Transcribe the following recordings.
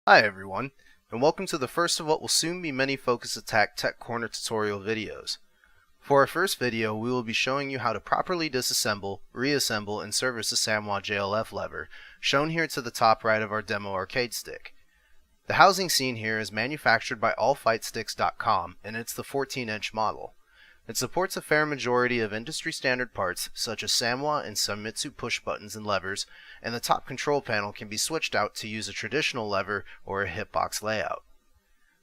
Hi everyone, and welcome to the first of what will soon be many Focus Attack Tech Corner tutorial videos. For our first video, we will be showing you how to properly disassemble, reassemble, and service the Sanwa JLF lever, shown here to the top right of our demo arcade stick. The housing seen here is manufactured by AllFightSticks.com, and it's the 14-inch model. It supports a fair majority of industry standard parts such as Sanwa and Sanmitsu push buttons and levers, and the top control panel can be switched out to use a traditional lever or a hitbox layout.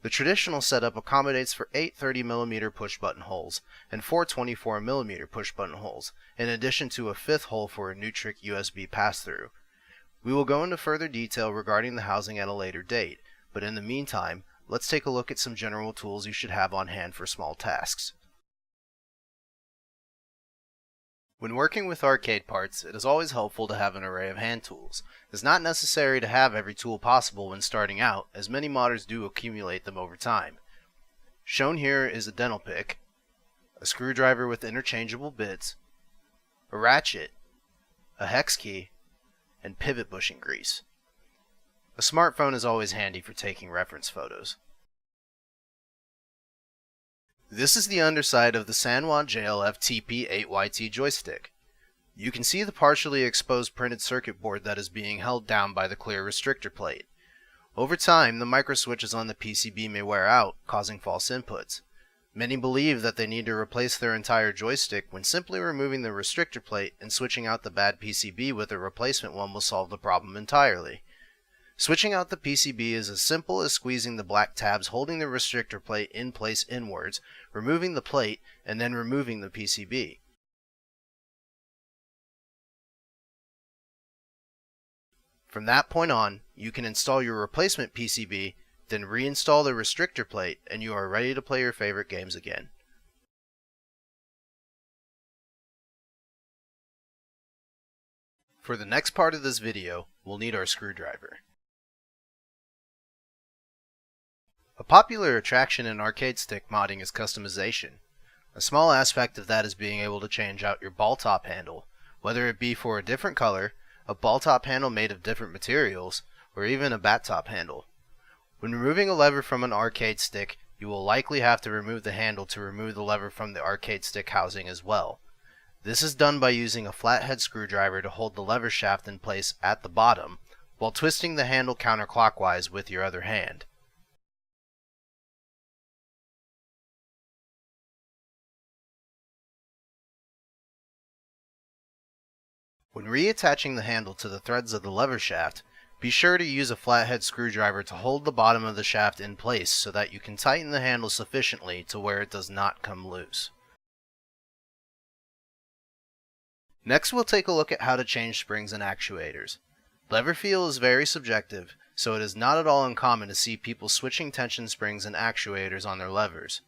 The traditional setup accommodates for 8 30mm push button holes and 4 24mm push button holes, in addition to a fifth hole for a Nutric USB pass-through. We will go into further detail regarding the housing at a later date, but in the meantime, let's take a look at some general tools you should have on hand for small tasks. When working with arcade parts, it is always helpful to have an array of hand tools. It is not necessary to have every tool possible when starting out, as many modders do accumulate them over time. Shown here is a dental pick, a screwdriver with interchangeable bits, a ratchet, a hex key, and pivot bushing grease. A smartphone is always handy for taking reference photos. This is the underside of the Sanwa JLF-TP-8YT joystick. You can see the partially exposed printed circuit board that is being held down by the clear restrictor plate. Over time, the microswitches on the PCB may wear out, causing false inputs. Many believe that they need to replace their entire joystick when simply removing the restrictor plate and switching out the bad PCB with a replacement one will solve the problem entirely. Switching out the PCB is as simple as squeezing the black tabs holding the restrictor plate in place inwards, removing the plate, and then removing the PCB. From that point on, you can install your replacement PCB, then reinstall the restrictor plate, and you are ready to play your favorite games again. For the next part of this video, we'll need our screwdriver. A popular attraction in arcade stick modding is customization. A small aspect of that is being able to change out your ball top handle, whether it be for a different color, a ball top handle made of different materials, or even a bat top handle. When removing a lever from an arcade stick, you will likely have to remove the handle to remove the lever from the arcade stick housing as well. This is done by using a flathead screwdriver to hold the lever shaft in place at the bottom, while twisting the handle counterclockwise with your other hand. When reattaching the handle to the threads of the lever shaft, be sure to use a flathead screwdriver to hold the bottom of the shaft in place so that you can tighten the handle sufficiently to where it does not come loose. Next, we'll take a look at how to change springs and actuators. Lever feel is very subjective, so it is not at all uncommon to see people switching tension springs and actuators on their levers.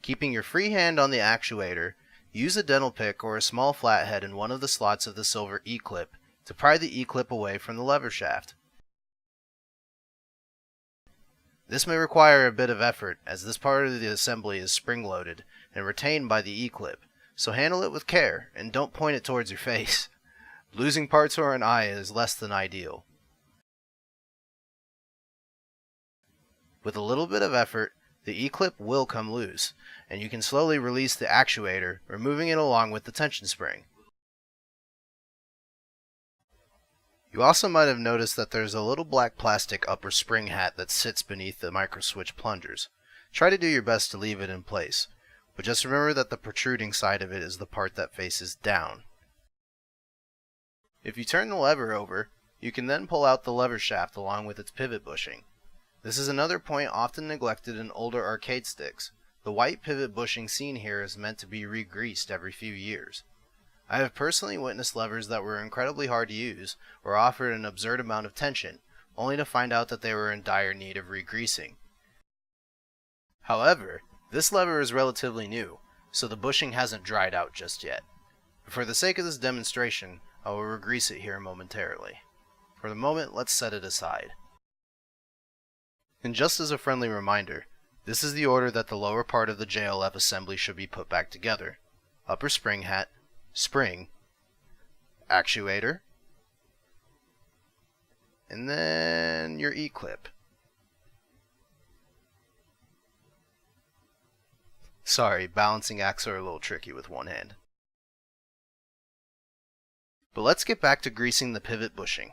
Keeping your free hand on the actuator, use a dental pick or a small flathead in one of the slots of the silver E-clip to pry the E-clip away from the lever shaft. This may require a bit of effort, as this part of the assembly is spring-loaded and retained by the E-clip, so handle it with care and don't point it towards your face. Losing parts or an eye is less than ideal. With a little bit of effort, the E-clip will come loose, and you can slowly release the actuator, removing it along with the tension spring. You also might have noticed that there's a little black plastic upper spring hat that sits beneath the microswitch plungers. Try to do your best to leave it in place, but just remember that the protruding side of it is the part that faces down. If you turn the lever over, you can then pull out the lever shaft along with its pivot bushing. This is another point often neglected in older arcade sticks. The white pivot bushing seen here is meant to be re-greased every few years. I have personally witnessed levers that were incredibly hard to use or offered an absurd amount of tension, only to find out that they were in dire need of re-greasing. However, this lever is relatively new, so the bushing hasn't dried out just yet. But for the sake of this demonstration, I will re-grease it here momentarily. For the moment, let's set it aside. And just as a friendly reminder, this is the order that the lower part of the JLF assembly should be put back together. Upper spring hat, spring, actuator, and then your E-clip. Sorry, balancing acts are a little tricky with one hand. But let's get back to greasing the pivot bushing.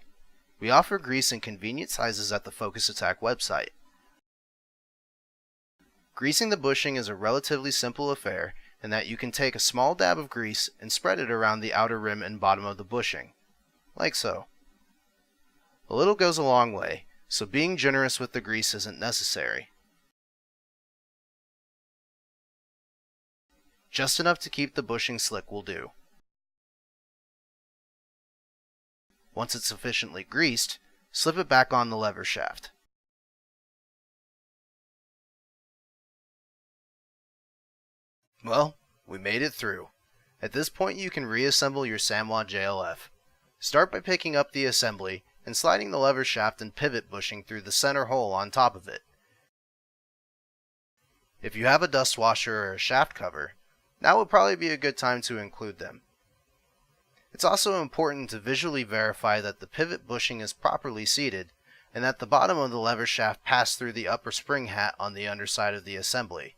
We offer grease in convenient sizes at the Focus Attack website. Greasing the bushing is a relatively simple affair in that you can take a small dab of grease and spread it around the outer rim and bottom of the bushing, like so. A little goes a long way, so being generous with the grease isn't necessary. Just enough to keep the bushing slick will do. Once it's sufficiently greased, slip it back on the lever shaft. Well, we made it through. At this point you can reassemble your Sanwa JLF. Start by picking up the assembly and sliding the lever shaft and pivot bushing through the center hole on top of it. If you have a dust washer or a shaft cover, now would probably be a good time to include them. It's also important to visually verify that the pivot bushing is properly seated and that the bottom of the lever shaft passed through the upper spring hat on the underside of the assembly.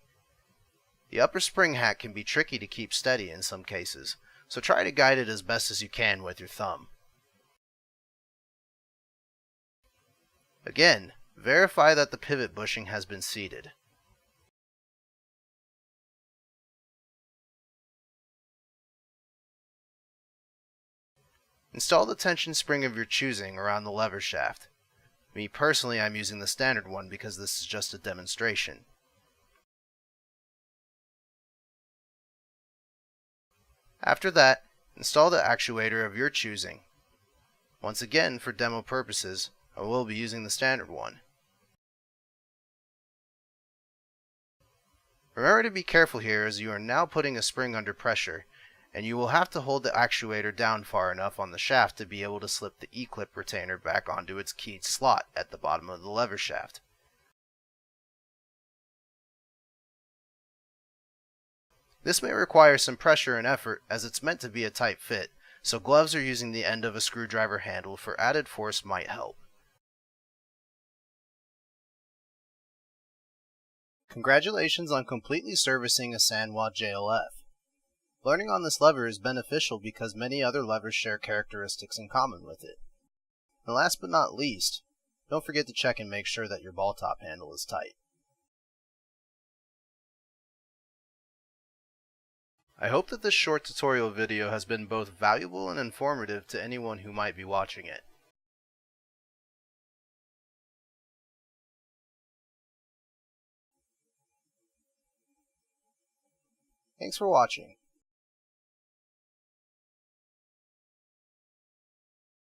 The upper spring hat can be tricky to keep steady in some cases, so try to guide it as best as you can with your thumb. Again, verify that the pivot bushing has been seated. Install the tension spring of your choosing around the lever shaft. Me personally, I'm using the standard one because this is just a demonstration. After that, install the actuator of your choosing. Once again, for demo purposes, I will be using the standard one. Remember to be careful here as you are now putting a spring under pressure, and you will have to hold the actuator down far enough on the shaft to be able to slip the E-clip retainer back onto its keyed slot at the bottom of the lever shaft. This may require some pressure and effort as it's meant to be a tight fit, so gloves or using the end of a screwdriver handle for added force might help. Congratulations on completely servicing a Sanwa JLF. Learning on this lever is beneficial because many other levers share characteristics in common with it. And last but not least, don't forget to check and make sure that your ball top handle is tight. I hope that this short tutorial video has been both valuable and informative to anyone who might be watching it. Thanks for watching.